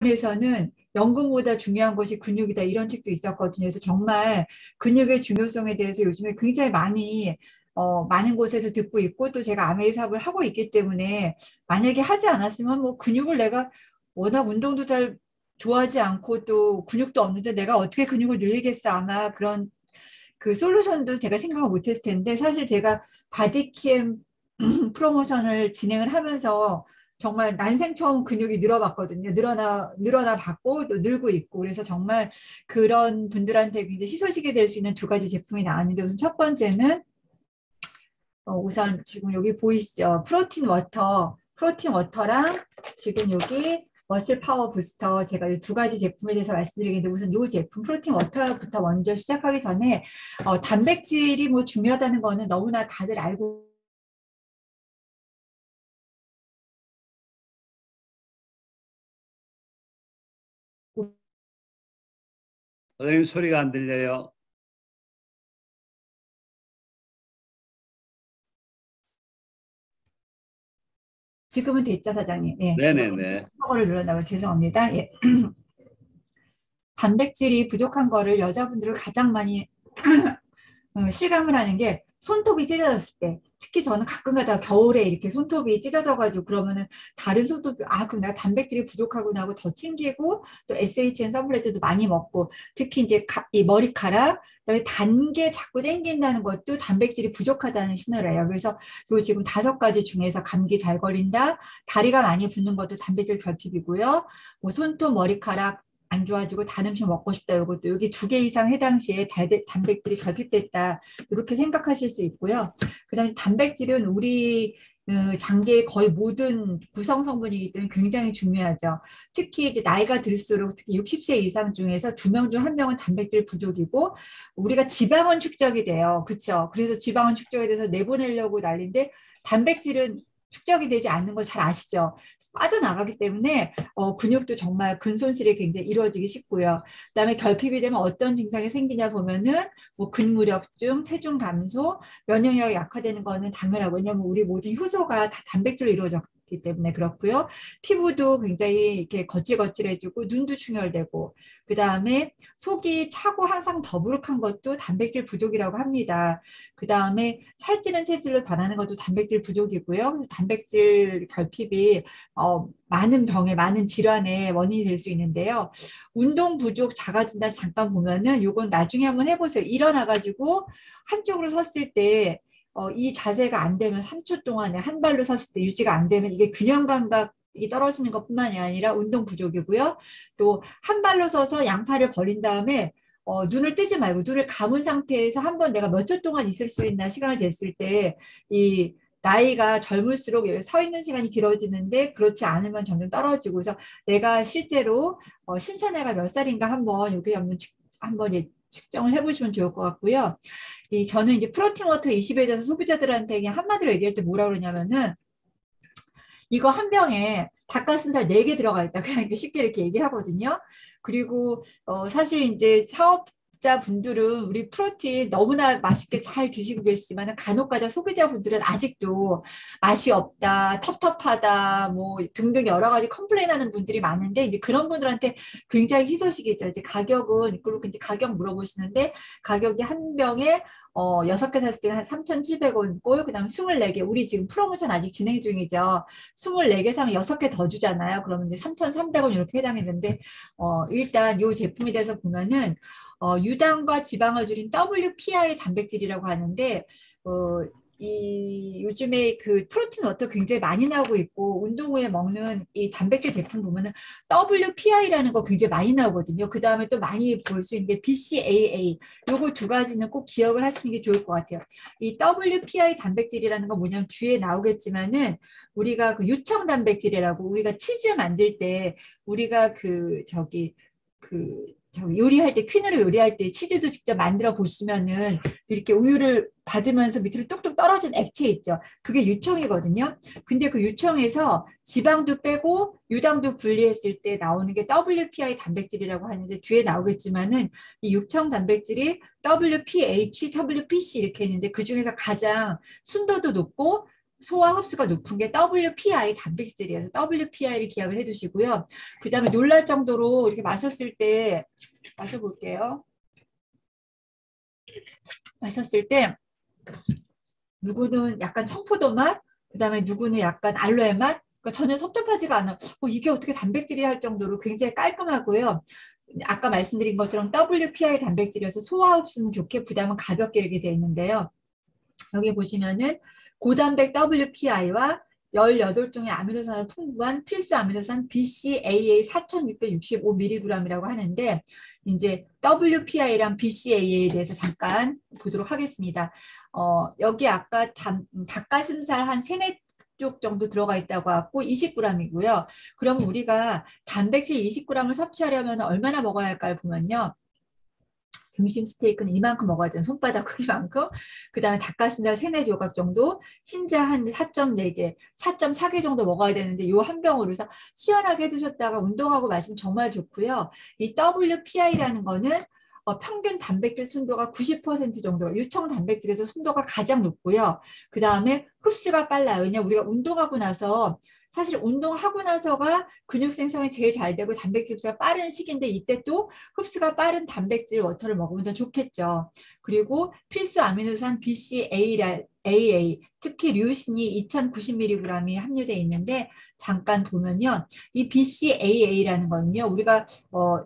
에서는 연근보다 중요한 것이 근육이다 이런 책도 있었거든요. 그래서 정말 근육의 중요성에 대해서 요즘에 굉장히 많은 곳에서 듣고 있고 또 제가 아메이 사업을 하고 있기 때문에 만약에 하지 않았으면 뭐 근육을 내가 워낙 운동도 잘 좋아하지 않고 또 근육도 없는데 내가 어떻게 근육을 늘리겠어 아마 그런 그 솔루션도 제가 생각을 못했을 텐데 사실 제가 바디캠 프로모션을 진행을 하면서 정말 난생 처음 근육이 늘어봤거든요. 늘어나 봤고 또 늘고 있고 그래서 정말 그런 분들한테 굉장히 희소식이 될 수 있는 두 가지 제품이 나왔는데 우선 첫 번째는 우선 지금 여기 보이시죠? 프로틴 워터랑 지금 여기 머슬 파워 부스터 제가 이 두 가지 제품에 대해서 말씀드리겠는데 우선 이 제품 프로틴 워터부터 먼저 시작하기 전에 단백질이 뭐 중요하다는 거는 너무나 다들 알고 선생님 소리가 안 들려요. 지금은 됐죠, 사장님? 예. 네네네. 저거를 눌렀나봐요. 죄송합니다. 예. 단백질이 부족한 거를 여자분들을 가장 많이 실감을 하는 게 손톱이 찢어졌을 때 특히 저는 가끔 가다가 겨울에 이렇게 손톱이 찢어져가지고 그러면은 다른 손톱이 그럼 내가 단백질이 부족하구나 하고 더 챙기고 또 SHN 서플레트도 많이 먹고 특히 이제 이 머리카락 그다음에 단 게 자꾸 땡긴다는 것도 단백질이 부족하다는 신호래요. 그래서 요 지금 5가지 중에서 감기 잘 걸린다, 다리가 많이 붓는 것도 단백질 결핍이고요. 뭐 손톱, 머리카락 안 좋아지고 단 음식 먹고 싶다. 이것도 여기 2개 이상 해당 시에 단백질이 결핍됐다. 이렇게 생각하실 수 있고요. 그다음에 단백질은 우리 장기의 거의 모든 구성 성분이기 때문에 굉장히 중요하죠. 특히 이제 나이가 들수록 특히 60세 이상 중에서 2명 중 1명은 단백질 부족이고 우리가 지방은 축적이 돼요. 그렇죠? 그래서 지방은 축적이 돼서 내보내려고 난리인데 단백질은 축적이 되지 않는 거 잘 아시죠? 빠져나가기 때문에 근육도 정말 근손실이 굉장히 이루어지기 쉽고요. 그다음에 결핍이 되면 어떤 증상이 생기냐 보면은 뭐 근무력증, 체중 감소, 면역력이 약화되는 거는 당연하고 왜냐면 우리 모든 효소가 다 단백질로 이루어졌기 때문에 그렇고요. 피부도 굉장히 이렇게 거칠거칠해지고 눈도 충혈되고 그다음에 속이 차고 항상 더부룩한 것도 단백질 부족이라고 합니다. 그다음에 살찌는 체질로 변하는 것도 단백질 부족이고요. 단백질 결핍이 많은 병에 많은 질환의 원인이 될 수 있는데요. 운동 부족 자가진단 잠깐 보면은 요건 나중에 한번 해보세요. 일어나가지고 한쪽으로 섰을 때 이 자세가 안 되면 3초 동안에 한 발로 섰을 때 유지가 안 되면 이게 균형 감각이 떨어지는 것뿐만이 아니라 운동 부족이고요. 또 한 발로 서서 양팔을 벌린 다음에 눈을 뜨지 말고 눈을 감은 상태에서 한번 내가 몇 초 동안 있을 수 있나 시간을 쟀을 때 이 나이가 젊을수록 서 있는 시간이 길어지는데 그렇지 않으면 점점 떨어지고 그래서 내가 실제로 신체 나이가 몇 살인가 한번 여기 한번 측정을 해보시면 좋을 것 같고요. 저는 이제 프로틴 워터 20에 대해서 소비자들한테 그냥 한마디로 얘기할 때 뭐라 그러냐면은 이거 한 병에 닭가슴살 4개 들어가 있다. 그냥 이렇게 쉽게 이렇게 얘기를 하거든요. 그리고 사실 이제 사업자분들은 우리 프로틴 너무나 맛있게 잘 드시고 계시지만 간혹가다 소비자분들은 아직도 맛이 없다, 텁텁하다, 뭐 등등 여러 가지 컴플레인하는 분들이 많은데 이제 그런 분들한테 굉장히 희소식이죠. 이제 가격은 그리고 이제 가격 물어보시는데 가격이 한 병에 6개 샀을 때 한 3,700원 꼴, 그 다음 24개. 우리 지금 프로모션 아직 진행 중이죠. 24개 사면 6개 더 주잖아요. 그러면 이제 3,300원 이렇게 해당했는데, 일단 이 제품에 대해서 보면은, 유당과 지방을 줄인 WPI 단백질이라고 하는데, 요즘에 그 프로틴 워터 굉장히 많이 나오고 있고, 운동 후에 먹는 이 단백질 제품 보면은 WPI라는 거 굉장히 많이 나오거든요. 그 다음에 또 많이 볼 수 있는 게 BCAA. 요거 2가지는 꼭 기억을 하시는 게 좋을 것 같아요. 이 WPI 단백질이라는 건 뭐냐면 뒤에 나오겠지만은 우리가 그 유청 단백질이라고 우리가 치즈 만들 때 우리가 요리할 때 퀸으로 요리할 때 치즈도 직접 만들어 보시면은 이렇게 우유를 받으면서 밑으로 뚝뚝 떨어진 액체 있죠. 그게 유청이거든요. 근데 그 유청에서 지방도 빼고 유당도 분리했을 때 나오는 게 WPI 단백질이라고 하는데 뒤에 나오겠지만은 이 유청 단백질이 WPH, WPC 이렇게 있는데 그 중에서 가장 순도도 높고 소화 흡수가 높은 게 WPI 단백질이어서 WPI를 기억을 해두시고요. 그 다음에 놀랄 정도로 이렇게 마셨을 때 마셔볼게요. 마셨을 때 누구는 약간 청포도 맛, 그 다음에 누구는 약간 알로에 맛, 그러니까 전혀 섭섭하지가 않아. 이게 어떻게 단백질이 할 정도로 굉장히 깔끔하고요. 아까 말씀드린 것처럼 WPI 단백질이어서 소화 흡수는 좋게 부담은 가볍게 이렇게 되어 있는데요. 여기 보시면은 고단백 WPI와 18종의 아미노산을 풍부한 필수 아미노산 BCAA 4665mg이라고 하는데 이제 WPI랑 BCAA에 대해서 잠깐 보도록 하겠습니다. 여기 아까 닭가슴살 한 3, 4쪽 정도 들어가 있다고 하고 20g이고요. 그럼 우리가 단백질 20g을 섭취하려면 얼마나 먹어야 할까를 보면요. 등심 스테이크는 이만큼 먹어야 되는 손바닥 크기만큼, 그 다음에 닭가슴살 3, 4조각 정도, 흰자 한 4.4개, 4.4개 정도 먹어야 되는데 요 한 병으로 해서 시원하게 드셨다가 운동하고 마시면 정말 좋고요. 이 WPI라는 거는 평균 단백질 순도가 90% 정도가 유청 단백질에서 순도가 가장 높고요. 그 다음에 흡수가 빨라요. 왜냐면 우리가 운동하고 나서 사실 운동하고 나서가 근육 생성이 제일 잘 되고 단백질 흡수가 빠른 시기인데 이때 또 흡수가 빠른 단백질 워터를 먹으면 더 좋겠죠. 그리고 필수 아미노산 BCAA, 특히 류신이 2090mg이 함유되어 있는데 잠깐 보면요. 이 BCAA라는 거는요. 우리가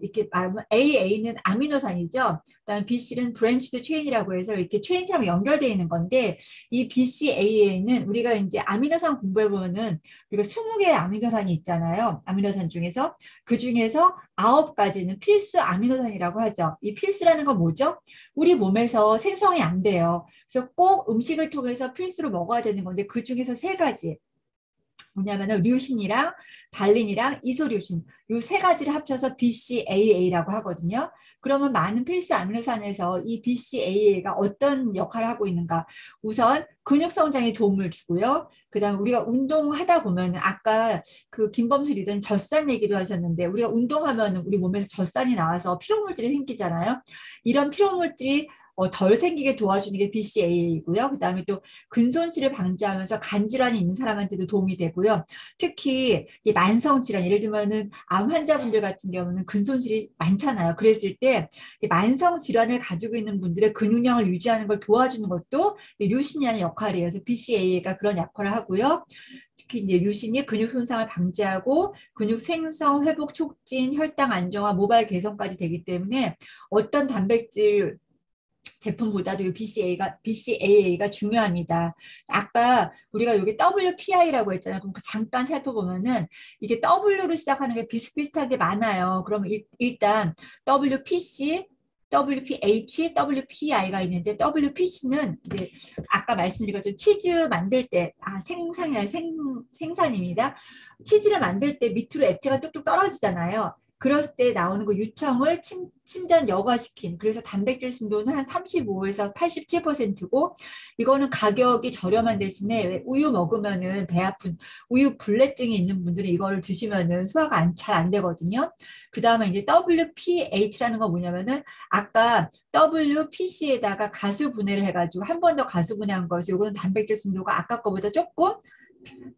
이렇게 말하면 AA는 아미노산이죠. 그다음에 BC는 브랜치드 체인이라고 해서 이렇게 체인처럼 연결되어 있는 건데 이 BCAA는 우리가 이제 아미노산 공부해 보면은 우리가 20개의 아미노산이 있잖아요. 아미노산 중에서 그 중에서 9가지는 필수 아미노산이라고 하죠. 이 필수라는 건 뭐죠? 우리 몸에서 생성이 안 돼요. 그래서 꼭 음식을 통해서 필수로 먹어야 되는 건데 그 중에서 3가지. 뭐냐면은 류신이랑 발린이랑 이소류신 요 3가지를 합쳐서 BCAA라고 하거든요. 그러면 많은 필수 아미노산에서 이 BCAA가 어떤 역할을 하고 있는가? 우선 근육 성장에 도움을 주고요. 그다음에 우리가 운동하다 보면 아까 그 김범수 리더님 젖산 얘기도 하셨는데 우리가 운동하면 우리 몸에서 젖산이 나와서 피로물질이 생기잖아요. 이런 피로물질이 덜 생기게 도와주는 게 BCAA이고요. 그 다음에 또 근손실을 방지하면서 간질환이 있는 사람한테도 도움이 되고요. 특히 이 만성질환, 예를 들면은 암 환자분들 같은 경우는 근손실이 많잖아요. 그랬을 때 만성질환을 가지고 있는 분들의 근육량을 유지하는 걸 도와주는 것도 류신이 하는 역할이에요. 그래서 BCAA가 그런 역할을 하고요. 특히 이제 류신이 근육 손상을 방지하고 근육 생성, 회복 촉진, 혈당 안정화, 모발 개선까지 되기 때문에 어떤 단백질 제품보다도 BCAA가 중요합니다. 아까 우리가 여기 WPI라고 했잖아요. 그럼 잠깐 살펴보면은 이게 W로 시작하는 게 비슷비슷하게 많아요. 그러면 일단 WPC, WPH, WPI가 있는데 WPC는 이제 아까 말씀드린 것처럼 치즈 만들 때 생산이라 생산입니다. 치즈를 만들 때 밑으로 액체가 뚝뚝 떨어지잖아요. 그랬을 때 나오는 그 유청을 침전 여과시킨 그래서 단백질 순도는 한 35에서 87%고 이거는 가격이 저렴한 대신에 우유 먹으면은 배 아픈 우유 불내증이 있는 분들은 이거를 드시면은 소화가 잘 안 되거든요. 그 다음에 이제 WPH라는 건 뭐냐면은 아까 WPC에다가 가수 분해를 해가지고 한 번 더 가수 분해한 거죠. 이거는 단백질 순도가 아까 거보다 조금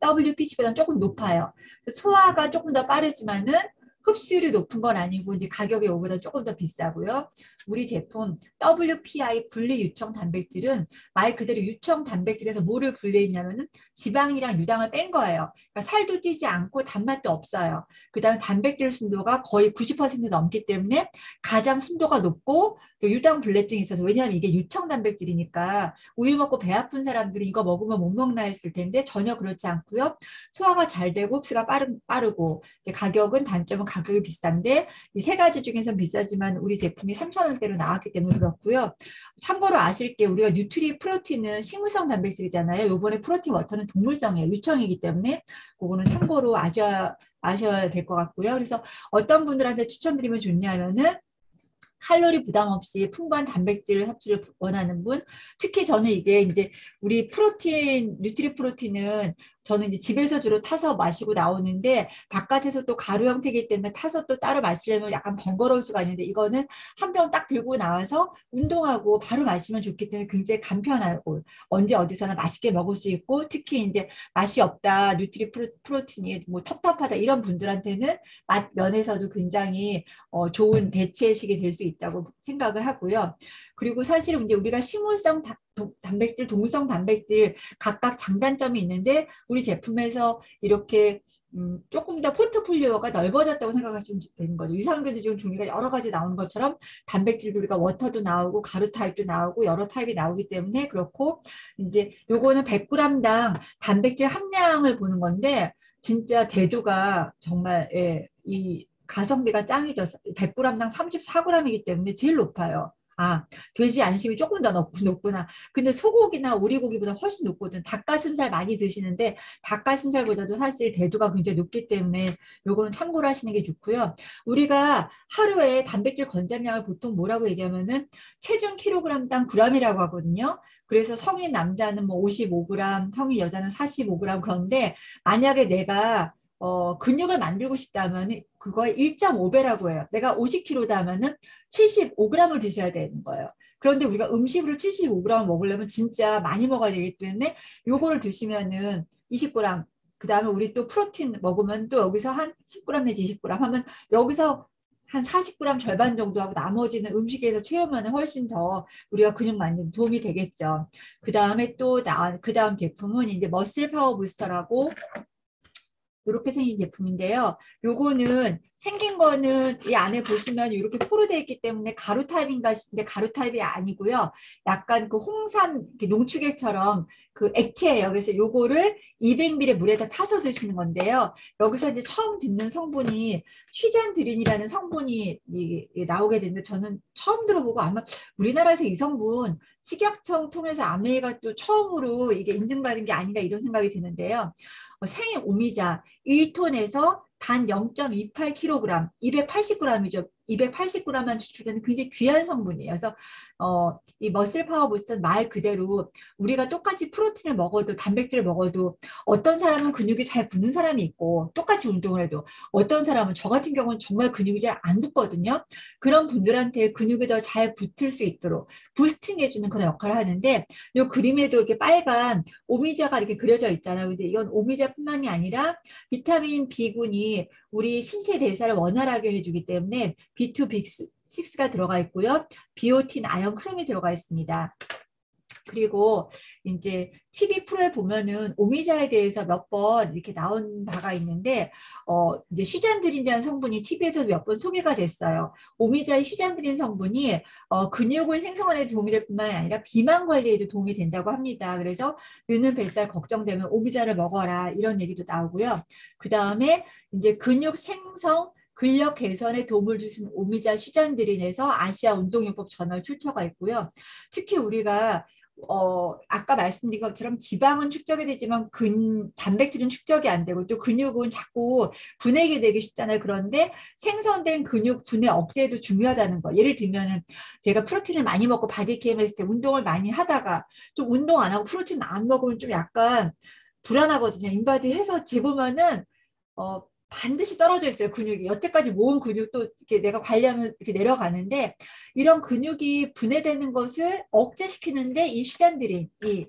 WPC보다 조금 높아요. 소화가 조금 더 빠르지만은 흡수율이 높은 건 아니고 이제 가격이 이거보다 조금 더 비싸고요. 우리 제품 WPI 분리 유청 단백질은 말 그대로 유청 단백질에서 뭐를 분리했냐면은 지방이랑 유당을 뺀 거예요. 그러니까 살도 찌지 않고 단맛도 없어요. 그 다음에 단백질 순도가 거의 90% 넘기 때문에 가장 순도가 높고 또 유당 불내증이 있어서 왜냐하면 이게 유청 단백질이니까 우유 먹고 배 아픈 사람들이 이거 먹으면 못 먹나 했을 텐데 전혀 그렇지 않고요. 소화가 잘 되고 흡수가 빠르고 이제 가격은 단점은 가격이 비싼데 이 3가지 중에서 비싸지만 우리 제품이 3,000원대로 나왔기 때문에 그렇고요. 참고로 아실 게 우리가 뉴트리 프로틴은 식물성 단백질이잖아요. 요번에 프로틴 워터는 동물성이에요. 유청이기 때문에 그거는 참고로 아셔야 될 것 같고요. 그래서 어떤 분들한테 추천드리면 좋냐면은 칼로리 부담 없이 풍부한 단백질 섭취를 원하는 분, 특히 저는 이게 이제 우리 프로틴, 뉴트리 프로틴은 저는 이제 집에서 주로 타서 마시고 나오는데 바깥에서 또 가루 형태이기 때문에 타서 또 따로 마시려면 약간 번거로울 수가 있는데 이거는 한 병 딱 들고 나와서 운동하고 바로 마시면 좋기 때문에 굉장히 간편하고 언제 어디서나 맛있게 먹을 수 있고 특히 이제 맛이 없다, 프로틴이 뭐 텁텁하다 이런 분들한테는 맛 면에서도 굉장히 좋은 대체식이 될 수 있다고 생각을 하고요. 그리고 사실은 이제 우리가 식물성 단백질, 동물성 단백질 각각 장단점이 있는데 우리 제품에서 이렇게 조금 더 포트폴리오가 넓어졌다고 생각하시면 되는 거죠. 유산균도 지금 종류가 여러 가지 나오는 것처럼 단백질도 우리가 워터도 나오고 가루 타입도 나오고 여러 타입이 나오기 때문에 그렇고 이제 요거는 100g당 단백질 함량을 보는 건데 진짜 대두가 정말 예, 이 가성비가 짱이죠. 100g당 34g이기 때문에 제일 높아요. 아, 돼지 안심이 조금 더 높구나. 근데 소고기나 오리고기보다 훨씬 높거든. 닭가슴살 많이 드시는데 닭가슴살보다도 사실 대두가 굉장히 높기 때문에 요거는 참고를 하시는 게 좋고요. 우리가 하루에 단백질 권장량을 보통 뭐라고 얘기하면은 체중 킬로그램당 g이라고 하거든요. 그래서 성인 남자는 뭐 55g, 성인 여자는 45g 그런데 만약에 내가 근육을 만들고 싶다면 그거의 1.5배라고 해요. 내가 50kg다 하면은 75g을 드셔야 되는 거예요. 그런데 우리가 음식으로 75g 먹으려면 진짜 많이 먹어야 되기 때문에 요거를 드시면은 20g, 그 다음에 우리 또 프로틴 먹으면 또 여기서 한 10g 내지 20g 하면 여기서 한 40g 절반 정도 하고 나머지는 음식에서 채우면 훨씬 더 우리가 근육 만드는 데 도움이 되겠죠. 그 다음에 또 그 다음 제품은 이제 머슬 파워 부스터라고 이렇게 생긴 제품인데요. 요거는 생긴 거는 이 안에 보시면 이렇게 포로 되어 있기 때문에 가루 타입인가 싶은데 가루 타입이 아니고요. 약간 그 홍삼 농축액처럼 그 액체예요. 그래서 요거를 200ml 물에다 타서 드시는 건데요. 여기서 이제 처음 듣는 성분이 휘잔드린이라는 성분이 나오게 되는데 저는 처음 들어보고 아마 우리나라에서 이 성분 식약청 통해서 아메이가 또 처음으로 이게 인증받은 게 아닌가 이런 생각이 드는데요. 생의 오미자 1톤에서 단 0.28kg, 280g이죠. 280g만 추출되는 굉장히 귀한 성분이에요. 그래서 이 머슬 파워 부스터는 말 그대로 우리가 똑같이 프로틴을 먹어도 단백질을 먹어도 어떤 사람은 근육이 잘 붙는 사람이 있고 똑같이 운동을 해도 어떤 사람은 저 같은 경우는 정말 근육이 잘 안 붙거든요. 그런 분들한테 근육이 더 잘 붙을 수 있도록 부스팅해주는 그런 역할을 하는데 이 그림에도 이렇게 빨간 오미자가 이렇게 그려져 있잖아요. 근데 이건 오미자뿐만이 아니라 비타민 B군이 우리 신체 대사를 원활하게 해주기 때문에 B2, B6가 들어가 있고요. 비오틴, 아연, 크롬이 들어가 있습니다. 그리고 이제 TV 프로에 보면은 오미자에 대해서 몇 번 이렇게 나온 바가 있는데 이제 휘잔드린이라는 성분이 TV에서 몇 번 소개가 됐어요. 오미자의 휘잔드린 성분이 근육을 생성하는 데 도움이 될 뿐만 아니라 비만 관리에도 도움이 된다고 합니다. 그래서 느는 뱃살 걱정되면 오미자를 먹어라 이런 얘기도 나오고요. 그 다음에 이제 근육 생성 근력 개선에 도움을 주신 오미자 휘잔드린에서 아시아 운동요법 저널 출처가 있고요. 특히 우리가 아까 말씀드린 것처럼 지방은 축적이 되지만 단백질은 축적이 안 되고 또 근육은 자꾸 분해가 되기 쉽잖아요. 그런데 생성된 근육 분해 억제도 중요하다는 거. 예를 들면은 제가 프로틴을 많이 먹고 바디케임 했을 때 운동을 많이 하다가 좀 운동 안 하고 프로틴 안 먹으면 좀 약간 불안하거든요. 인바디 해서 재보면은 반드시 떨어져 있어요. 근육이. 여태까지 모은 근육도 이렇게 내가 관리하면 이렇게 내려가는데 이런 근육이 분해되는 것을 억제시키는데 이 슈잔드린이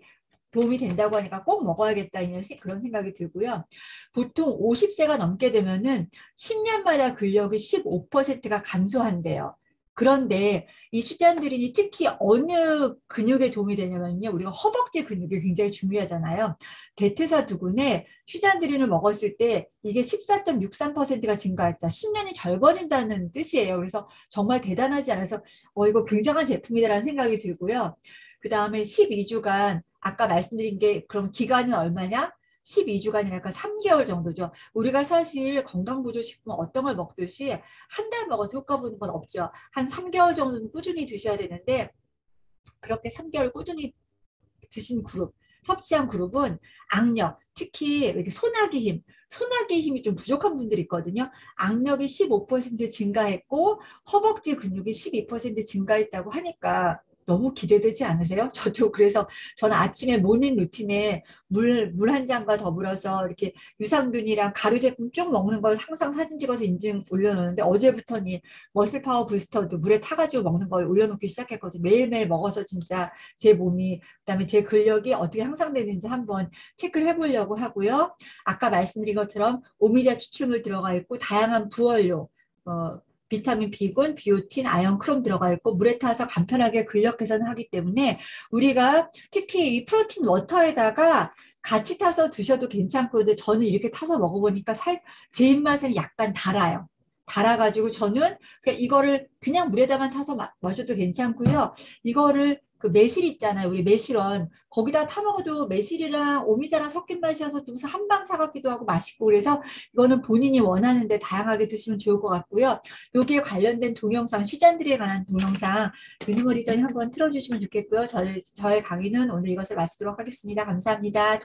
도움이 된다고 하니까 꼭 먹어야겠다 그런 생각이 들고요. 보통 50세가 넘게 되면은 10년마다 근력이 15%가 감소한대요. 그런데 이 슈잔드린이 특히 어느 근육에 도움이 되냐면요. 우리가 허벅지 근육이 굉장히 중요하잖아요. 대퇴사두근에 슈잔드린을 먹었을 때 이게 14.63%가 증가했다. 10년이 젊어진다는 뜻이에요. 그래서 정말 대단하지 않아서 이거 굉장한 제품이다라는 생각이 들고요. 그 다음에 12주간 아까 말씀드린 게 그럼 기간은 얼마냐? 12주간이랄까 3개월 정도죠. 우리가 사실 건강보조식품 어떤 걸 먹듯이 한 달 먹어서 효과 보는 건 없죠. 한 3개월 정도는 꾸준히 드셔야 되는데 그렇게 3개월 꾸준히 드신 그룹, 섭취한 그룹은 악력, 특히 이렇게 소나기 힘이 좀 부족한 분들이 있거든요. 악력이 15% 증가했고 허벅지 근육이 12% 증가했다고 하니까 너무 기대되지 않으세요? 저도 그래서 저는 아침에 모닝 루틴에 물 한 잔과 더불어서 이렇게 유산균이랑 가루 제품 쭉 먹는 걸 항상 사진 찍어서 인증 올려놓는데 어제부터는 머슬 파워 부스터도 물에 타가지고 먹는 걸 올려놓기 시작했거든요. 매일매일 먹어서 진짜 제 몸이, 그다음에 제 근력이 어떻게 향상되는지 한번 체크를 해보려고 하고요. 아까 말씀드린 것처럼 오미자 추출물 들어가 있고 다양한 부원료, 비타민 B군, 비오틴, 아연, 크롬 들어가 있고 물에 타서 간편하게 근력 개선하기 때문에 우리가 특히 이 프로틴 워터에다가 같이 타서 드셔도 괜찮고, 근데 저는 이렇게 타서 먹어보니까 제 입맛에는 약간 달아요. 달아가지고 저는 그냥 이거를 그냥 물에다만 타서 마셔도 괜찮고요. 이거를 그 매실 있잖아요. 우리 매실원. 거기다 타 먹어도 매실이랑 오미자랑 섞인 맛이어서 좀 한방 사갖기도 하고 맛있고, 그래서 이거는 본인이 원하는데 다양하게 드시면 좋을 것 같고요. 여기에 관련된 동영상, 시잔들에 관한 동영상 윤희머 리더님 한번 틀어주시면 좋겠고요. 저의 강의는 오늘 이것을 마치도록 하겠습니다. 감사합니다.